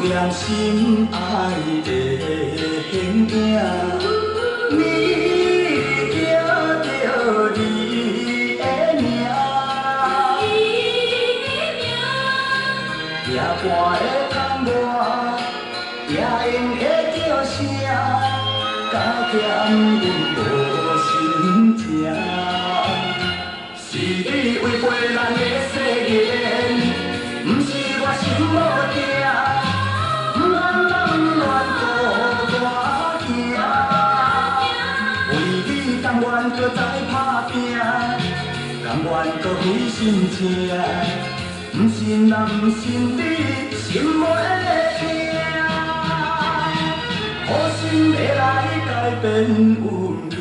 念心爱的形影，你叫着你的名，夜半的窗外，夜莺的叫声，加减阮无心情。是你违背咱的誓言，不是我心无定，咱乱孤单行。为你甘愿搁再打拼，甘愿搁费心情，不信若不信你心袂痛，好心会来改变运命。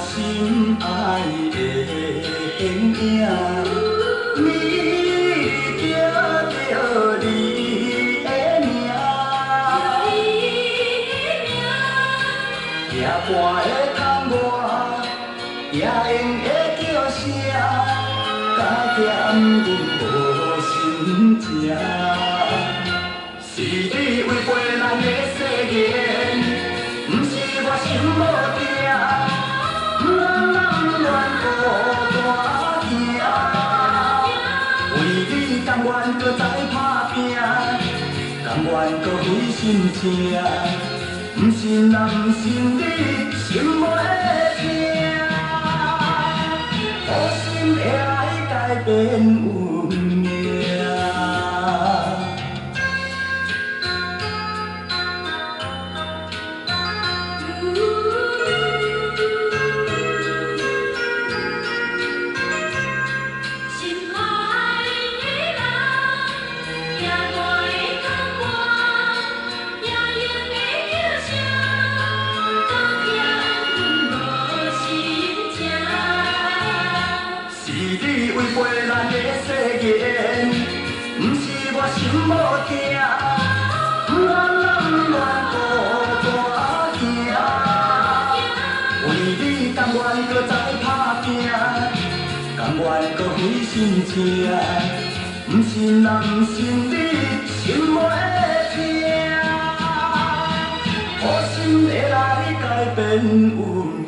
心爱的形影，你叫着你的名，夜半的窗外，夜莺的叫声，加减阮无心情。是你违背咱的誓言，不是我心无定。甘愿搁再打拼，甘愿搁费心情，不信若不信你心袂痛，好心会来改变运命。违背咱的誓言，不是我心无定，咱乱孤单行。为你甘愿搁再打拼，甘愿搁费心情，不信若不信你心袂痛，好心会来改变运命。